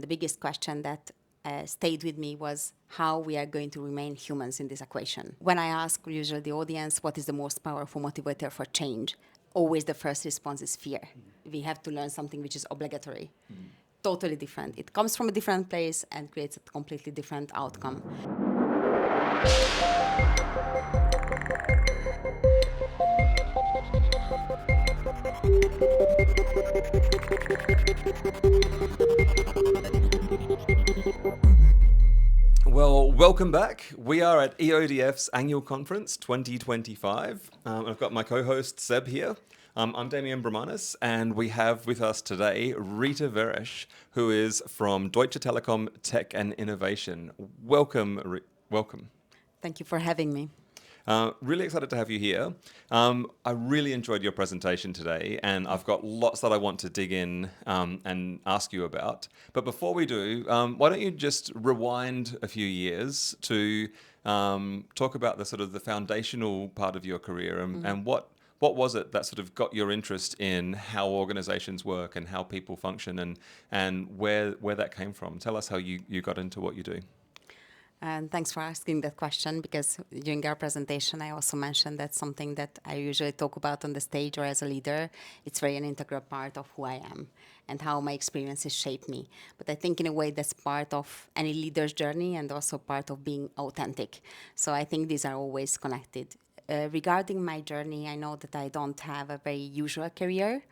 The biggest question that stayed with me was how we are going to remain humans in this equation. When I ask usually the audience what is the most powerful motivator for change, always the first response is fear. We have to learn something which is obligatory. Totally different. It comes from a different place and creates a completely different outcome. Well, welcome back. We are at EODF's annual conference 2025. I've got my co-host Seb here. I'm Damian Bramanis, and we have with us today Rita Veresh, who is from Deutsche Telekom Tech and Innovation. Welcome. Welcome. Thank you for having me. Really excited to have you here. I really enjoyed your presentation today, and I've got lots that I want to dig in and ask you about. But before we do, why don't you just rewind a few years to talk about the sort of the foundational part of your career and what was it that sort of got your interest in how organizations work and how people function and where that came from? Tell us how you got into what you do. And thanks for asking that question, because during our presentation, I also mentioned that's something that I usually talk about on the stage or as a leader. It's very an integral part of who I am and how my experiences shape me. But I think in a way that's part of any leader's journey and also part of being authentic. So I think these are always connected. Regarding my journey, I know that I don't have a very usual career.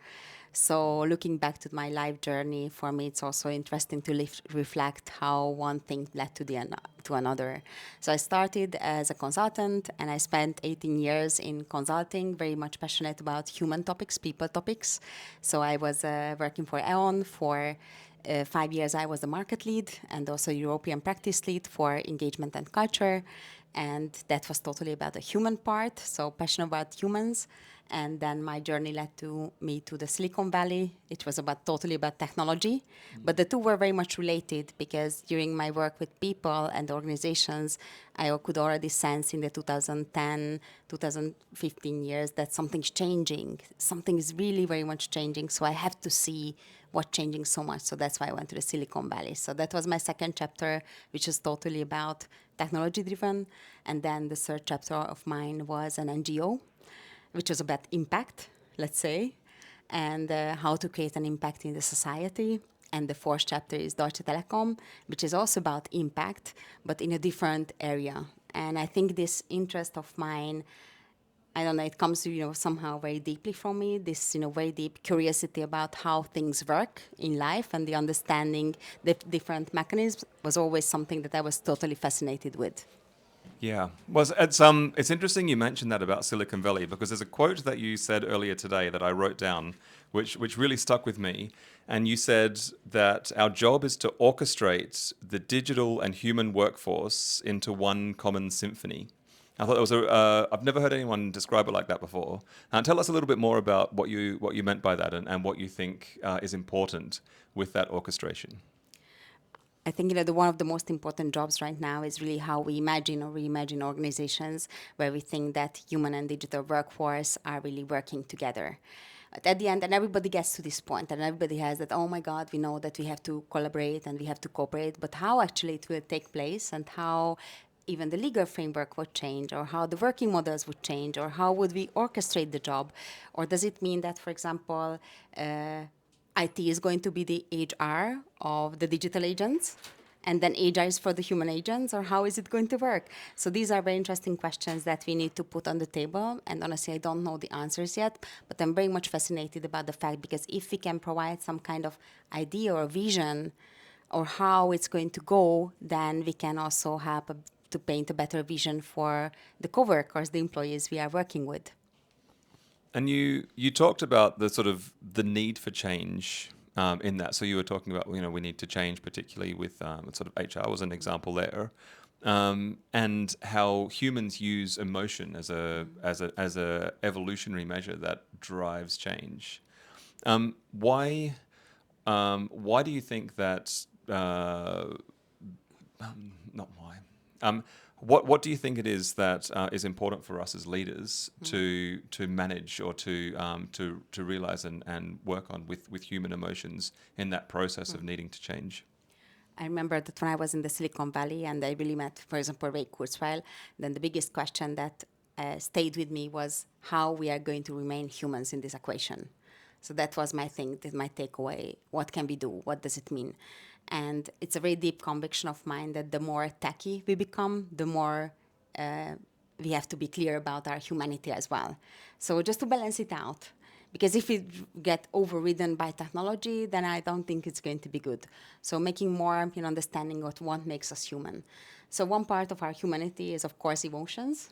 So looking back to my life journey, for me, it's also interesting to reflect how one thing led to another. So I started as a consultant, and I spent 18 years in consulting, very much passionate about human topics, people topics. So I was working for E.ON for 5 years. I was the market lead and also European practice lead for engagement and culture. And that was totally about the human part, so passionate about humans. And then my journey led me to the Silicon Valley. It was totally about technology. But the two were very much related, because during my work with people and organizations, I could already sense in the 2010, 2015 years that something's changing. Something is really very much changing. So I have to see what's changing so much. So that's why I went to the Silicon Valley. So that was my second chapter, which is totally about technology driven. And then the third chapter of mine was an NGO, which was about impact, let's say, and how to create an impact in the society. And the fourth chapter is Deutsche Telekom, which is also about impact, but in a different area. And I think this interest of mine, I don't know, it comes, somehow very deeply from me, this, very deep curiosity about how things work in life, and the understanding the different mechanisms was always something that I was totally fascinated with. Yeah, well, it's interesting you mentioned that about Silicon Valley, because there's a quote that you said earlier today that I wrote down, which really stuck with me. And you said that our job is to orchestrate the digital and human workforce into one common symphony. I thought that was I've never heard anyone describe it like that before. Tell us a little bit more about what you meant by that and what you think is important with that orchestration. I think one of the most important jobs right now is really how we imagine or reimagine organizations where we think that human and digital workforce are really working together. But at the end, and everybody gets to this point, and everybody has that, oh my God, we know that we have to collaborate and we have to cooperate, but how actually it will take place and how even the legal framework would change, or how the working models would change, or how would we orchestrate the job? Or does it mean that, for example, IT is going to be the HR of the digital agents, and then HR is for the human agents, or how is it going to work? So these are very interesting questions that we need to put on the table, and honestly, I don't know the answers yet, but I'm very much fascinated about the fact, because if we can provide some kind of idea or vision or how it's going to go, then we can also help to paint a better vision for the coworkers, the employees we are working with. And you talked about the sort of the need for change in that. So you were talking about, we need to change, particularly with sort of HR was an example there, and how humans use emotion as a evolutionary measure that drives change. Why do you think that? Not why. What do you think it is that is important for us as leaders to manage or to realize and work on with human emotions in that process of needing to change? I remember that when I was in the Silicon Valley and I really met, for example, Ray Kurzweil, then the biggest question that stayed with me was how we are going to remain humans in this equation. So that was my thing, that my takeaway. What can we do? What does it mean? And it's a very deep conviction of mine that the more techy we become, the more we have to be clear about our humanity as well. So just to balance it out. Because if we get overridden by technology, then I don't think it's going to be good. So making more understanding of what makes us human. So one part of our humanity is, of course, emotions.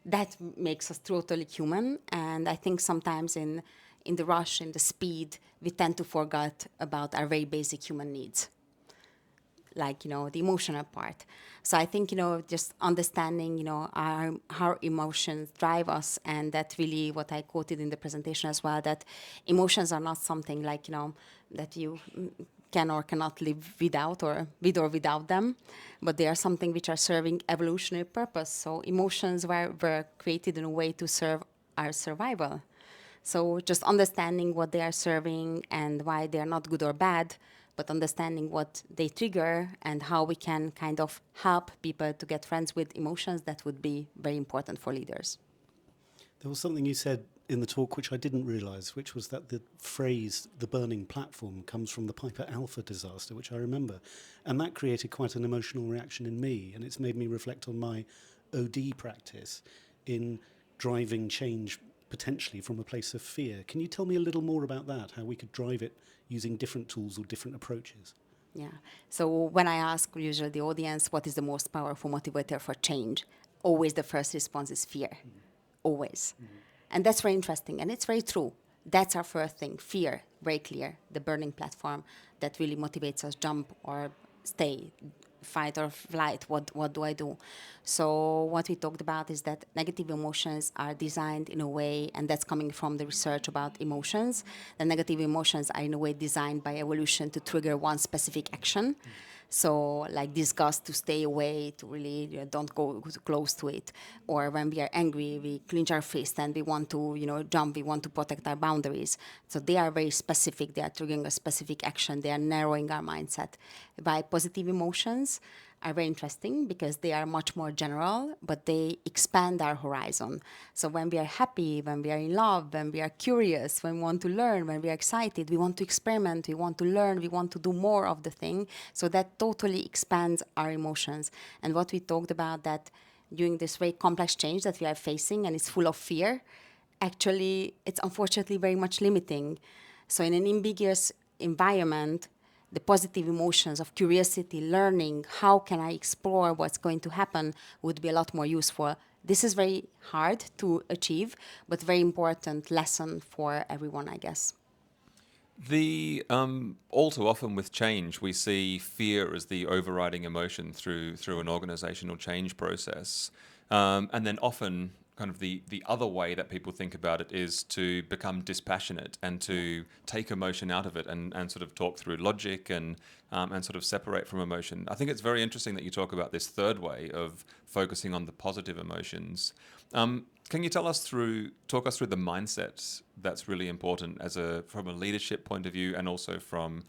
That makes us totally human. And I think sometimes in the rush, in the speed, we tend to forget about our very basic human needs, like, the emotional part. So I think, just understanding, how emotions drive us, and that really what I quoted in the presentation as well, that emotions are not something like, that you can or cannot live without or without them, but they are something which are serving evolutionary purpose. So emotions were created in a way to serve our survival. So just understanding what they are serving and why they are not good or bad, but understanding what they trigger and how we can kind of help people to get friends with emotions, that would be very important for leaders. There was something you said in the talk which I didn't realise, which was that the phrase, the burning platform, comes from the Piper Alpha disaster, which I remember. And that created quite an emotional reaction in me, and it's made me reflect on my OD practice in driving change potentially from a place of fear. Can you tell me a little more about that, how we could drive it using different tools or different approaches? Yeah. So when I ask usually the audience, what is the most powerful motivator for change? Always the first response is fear. Always. And that's very interesting. And it's very true. That's our first thing. Fear, very clear. The burning platform that really motivates us, jump or stay, fight or flight. What do I do? So what we talked about is that negative emotions are designed in a way, and that's coming from the research about emotions. The negative emotions are in a way designed by evolution to trigger one specific action. So like disgust, to stay away, to really don't go close to it. Or when we are angry, we clench our fist and we want to jump, we want to protect our boundaries. So they are very specific, they are triggering a specific action, they are narrowing our mindset. By positive emotions are very interesting because they are much more general, but they expand our horizon. So when we are happy, when we are in love, when we are curious, when we want to learn, when we are excited, we want to experiment, we want to learn, we want to do more of the thing. So that totally expands our emotions. And what we talked about, that during this very complex change that we are facing, and it's full of fear, actually, it's unfortunately very much limiting. So in an ambiguous environment, the positive emotions of curiosity, learning, how can I explore what's going to happen, would be a lot more useful. This is very hard to achieve, but very important lesson for everyone, I guess. The all too often with change, we see fear as the overriding emotion through an organizational change process, and then often kind of the other way that people think about it is to become dispassionate and to take emotion out of it and sort of talk through logic and sort of separate from emotion. I think it's very interesting that you talk about this third way of focusing on the positive emotions. Can you talk us through the mindset that's really important from a leadership point of view and also from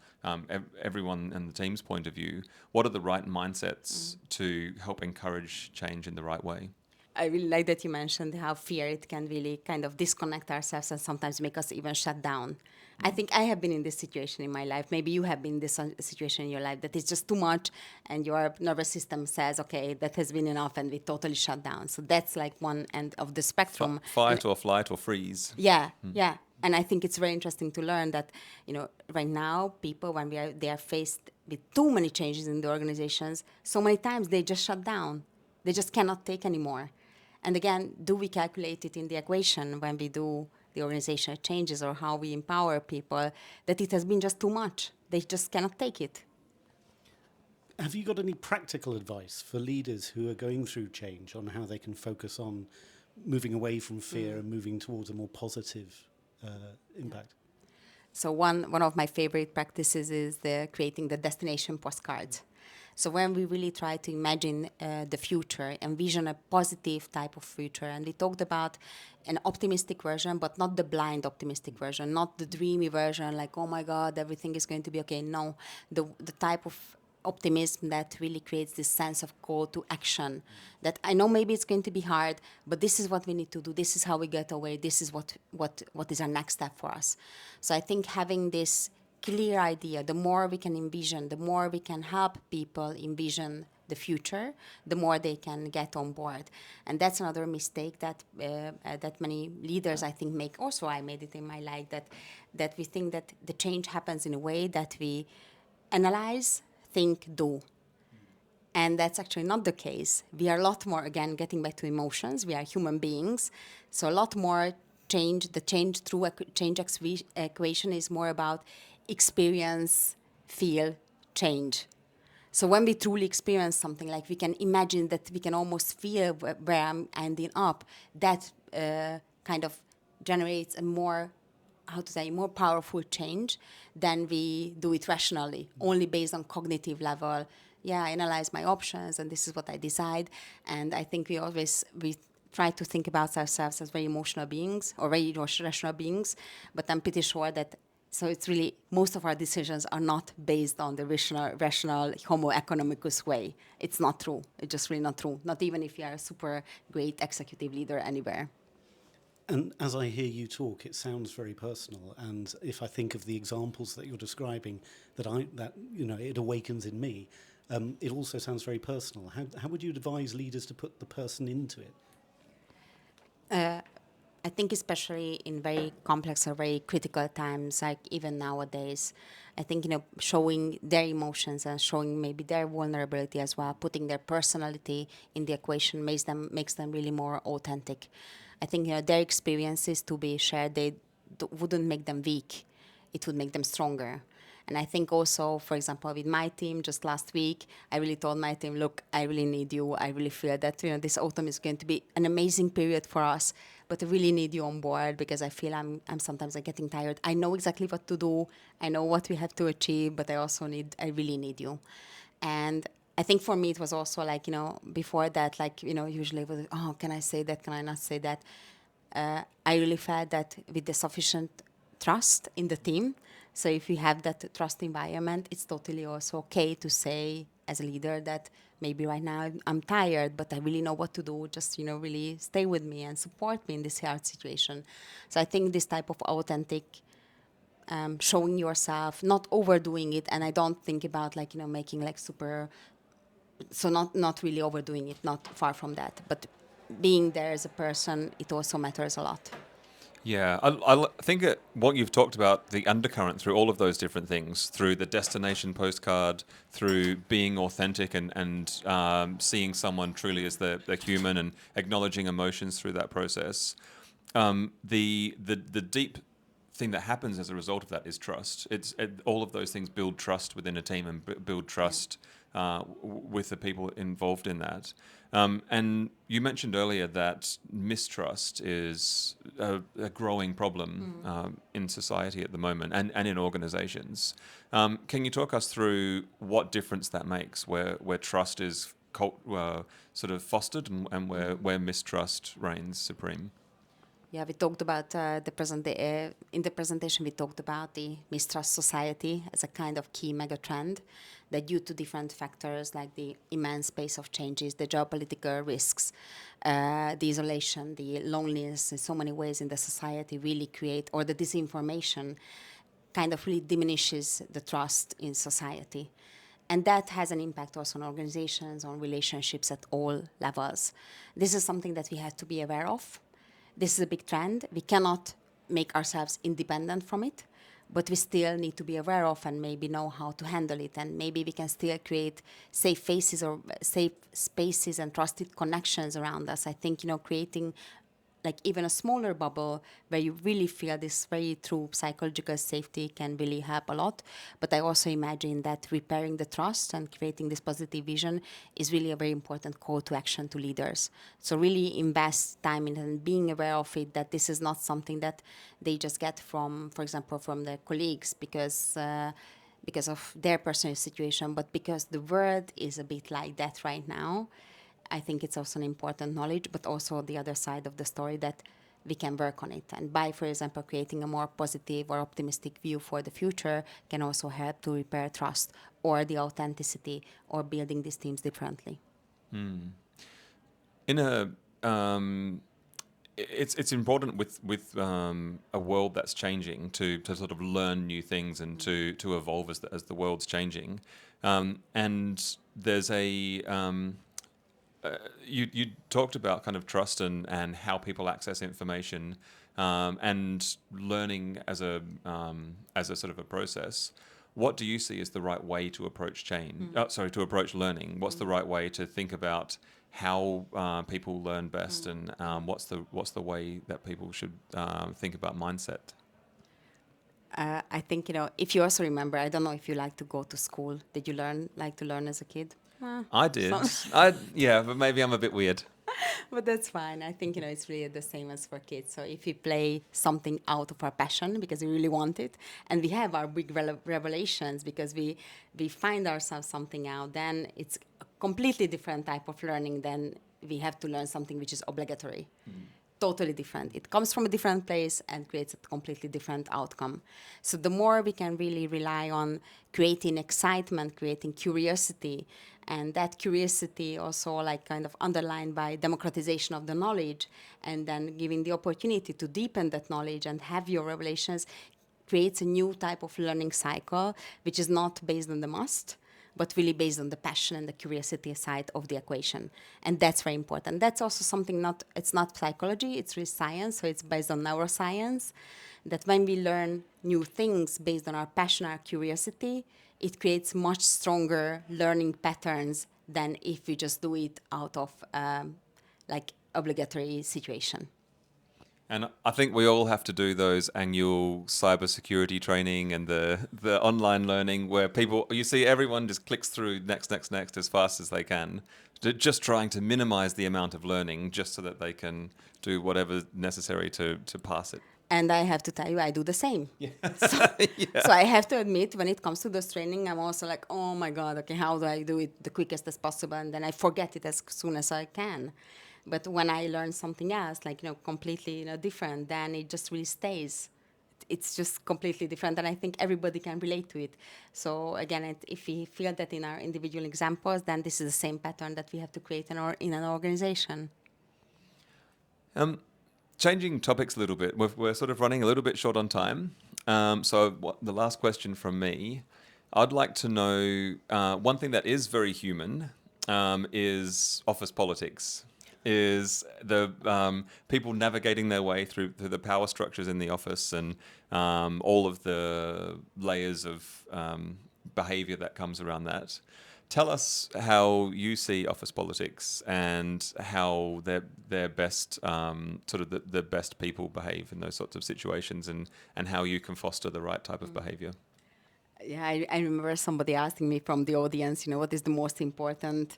everyone in the team's point of view? What are the right mindsets to help encourage change in the right way? I really like that you mentioned how fear, it can really kind of disconnect ourselves and sometimes make us even shut down. I think I have been in this situation in my life. Maybe you have been in this situation in your life, that it's just too much and your nervous system says, okay, that has been enough, and we totally shut down. So that's like one end of the spectrum. Fight or flight or freeze. Yeah. And I think it's very interesting to learn that, right now, people, when they are faced with too many changes in the organizations, so many times they just shut down. They just cannot take anymore. And again, do we calculate it in the equation when we do the organizational changes or how we empower people, that it has been just too much? They just cannot take it. Have you got any practical advice for leaders who are going through change on how they can focus on moving away from fear and moving towards a more positive impact? So one of my favorite practices is creating the destination postcards. So when we really try to imagine the future, envision a positive type of future, and we talked about an optimistic version, but not the blind optimistic version, not the dreamy version, like, oh my God, everything is going to be okay. No, the type of optimism that really creates this sense of call to action. That I know maybe it's going to be hard, but this is what we need to do. This is how we get away. This is what is our next step for us. So I think having this clear idea, the more we can envision, the more we can help people envision the future, the more they can get on board. And that's another mistake that that many leaders, I think, make. Also, I made it in my life, that we think that the change happens in a way that we analyze, think, do. And that's actually not the case. We are a lot more, again, getting back to emotions, we are human beings. So a lot more change, the change through a change equation is more about experience, feel, change. So when we truly experience something, like we can imagine that we can almost feel where I'm ending up, that kind of generates a more, more powerful change than we do it rationally, only based on cognitive level. Yeah, I analyze my options and this is what I decide. And I think we try to think about ourselves as very emotional beings or very rational beings, but I'm pretty sure that so it's really, most of our decisions are not based on the rational homo economicus way. It's not true. It's just really not true. Not even if you are a super great executive leader anywhere. And as I hear you talk, it sounds very personal. And if I think of the examples that you're describing, that it awakens in me, it also sounds very personal. How would you advise leaders to put the person into it? I think especially in very complex or very critical times, like even nowadays, I think, showing their emotions and showing maybe their vulnerability as well, putting their personality in the equation makes them really more authentic. I think, their experiences to be shared, they wouldn't make them weak. It would make them stronger. And I think also, for example, with my team, just last week, I really told my team, look, I really need you. I really feel that, this autumn is going to be an amazing period for us, but I really need you on board because I feel I'm sometimes getting tired. I know exactly what to do. I know what we have to achieve, but I really need you. And I think for me, it was also like, before that, like, usually it was, oh, can I say that? Can I not say that? I really felt that with the sufficient trust in the team. So if you have that trust environment, it's totally also okay to say as a leader that maybe right now I'm tired, but I really know what to do. Just, really stay with me and support me in this hard situation. So I think this type of authentic showing yourself, not overdoing it. And I don't think about like, making like super, so not really overdoing it, not far from that. But being there as a person, it also matters a lot. Yeah, I think what you've talked about, the undercurrent through all of those different things, through the destination postcard, through being authentic and seeing someone truly as the human and acknowledging emotions through that process, the deep thing that happens as a result of that is trust. All of those things build trust within a team and build trust with the people involved in that. And you mentioned earlier that mistrust is a growing problem in society at the moment and in organizations. Can you talk us through what difference that makes where trust is sort of fostered and where mistrust reigns supreme? Yeah, we talked about in the presentation, we talked about the mistrust society as a kind of key mega trend that due to different factors like the immense pace of changes, the geopolitical risks, the isolation, the loneliness in so many ways in the society really create, or the disinformation kind of really diminishes the trust in society. And that has an impact also on organizations, on relationships at all levels. This is something that we have to be aware of. This is a big trend. We cannot make ourselves independent from it, but we still need to be aware of and maybe know how to handle it. And maybe we can still create safe faces or safe spaces and trusted connections around us. I think, creating like even a smaller bubble where you really feel this very true psychological safety can really help a lot. But I also imagine that repairing the trust and creating this positive vision is really a very important call to action to leaders. So really invest time in and being aware of it, that this is not something that they just get from, for example, from their colleagues because of their personal situation, but because the world is a bit like that right now. I think it's also an important knowledge, but also the other side of the story that we can work on it. And by, for example, creating a more positive or optimistic view for the future can also help to repair trust or the authenticity or building these teams differently. In a it's important with a world that's changing to sort of learn new things and to evolve as the world's changing, and there's you talked about kind of trust and how people access information, and learning as a sort of a process. What do you see as the right way to approach change? To approach learning. What's the right way to think about how people learn best, and what's the way that people should think about mindset? I think, if you also remember, I don't know if you like to go to school. Did you like to learn as a kid? I did. But maybe I'm a bit weird. But that's fine. I think, it's really the same as for kids. So if we play something out of our passion because we really want it, and we have our big revelations because we find ourselves something out, then it's a completely different type of learning than we have to learn something which is obligatory. Totally different. It comes from a different place and creates a completely different outcome. So the more we can really rely on creating excitement, creating curiosity, and that curiosity also like kind of underlined by democratization of the knowledge, and then giving the opportunity to deepen that knowledge and have your revelations, creates a new type of learning cycle, which is not based on the must, but really based on the passion and the curiosity side of the equation. And that's very important. That's also something it's not psychology, it's really science, so it's based on neuroscience, that when we learn new things based on our passion, our curiosity, it creates much stronger learning patterns than if we just do it out of obligatory situation. And I think we all have to do those annual cybersecurity training and the online learning where you see everyone just clicks through next as fast as they can, just trying to minimize the amount of learning just so that they can do whatever's necessary to pass it. And I have to tell you, I do the same. Yeah. So I have to admit, when it comes to this training, I'm also like, oh my God, okay, how do I do it the quickest as possible? And then I forget it as soon as I can. But when I learn something else, completely different, then it just really stays. It's just completely different, and I think everybody can relate to it. So again, if we feel that in our individual examples, then this is the same pattern that we have to create in an organization. Changing topics a little bit, we're sort of running a little bit short on time. So the last question from me, I'd like to know one thing that is very human is office politics. Is the people navigating their way through the power structures in the office and all of the layers of behavior that comes around that. Tell us how you see office politics and how they're best, sort of the best people behave in those sorts of situations, and how you can foster the right type of behavior. Yeah, I remember somebody asking me from the audience, what is the most important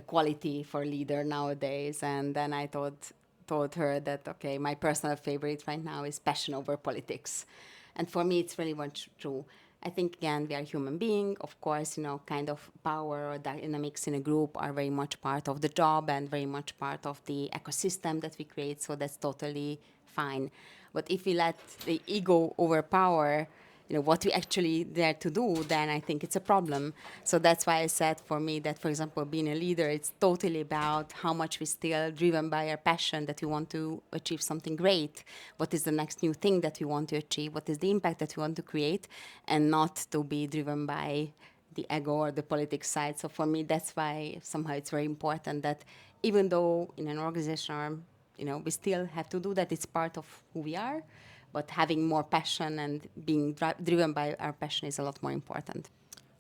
quality for a leader nowadays? And then I told her that, okay, my personal favorite right now is passion over politics. And for me, it's really much true. I think, again, we are human beings. Of course, kind of power or dynamics in a group are very much part of the job and very much part of the ecosystem that we create. So that's totally fine. But if we let the ego overpower what we actually there to do, then I think it's a problem. So that's why I said for me that, for example, being a leader, it's totally about how much we're still driven by our passion that we want to achieve something great. What is the next new thing that we want to achieve? What is the impact that we want to create? And not to be driven by the ego or the politics side. So for me, that's why somehow it's very important that even though in an organization, we still have to do that, it's part of who we are. But having more passion and being driven by our passion is a lot more important.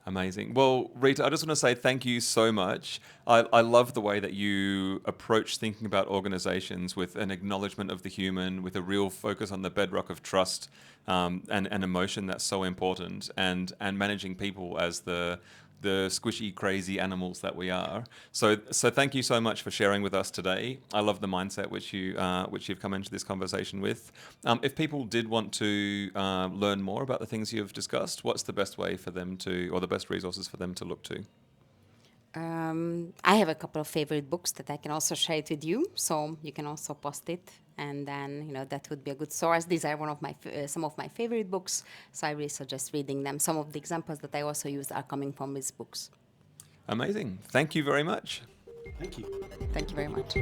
Amazing. Well, Rita, I just want to say thank you so much. I love the way that you approach thinking about organizations with an acknowledgement of the human, with a real focus on the bedrock of trust and emotion that's so important, and managing people as the squishy, crazy animals that we are. So thank you so much for sharing with us today. I love the mindset which you've come into this conversation with. If people did want to learn more about the things you've discussed, what's the best way for them to, or the best resources for them to look to? I have a couple of favorite books that I can also share it with you, so you can also post it and then that would be a good source. These are some of my favorite books, so I really suggest reading them. Some of the examples that I also use are coming from these books. Amazing. Thank you very much. Thank you. Thank you very much.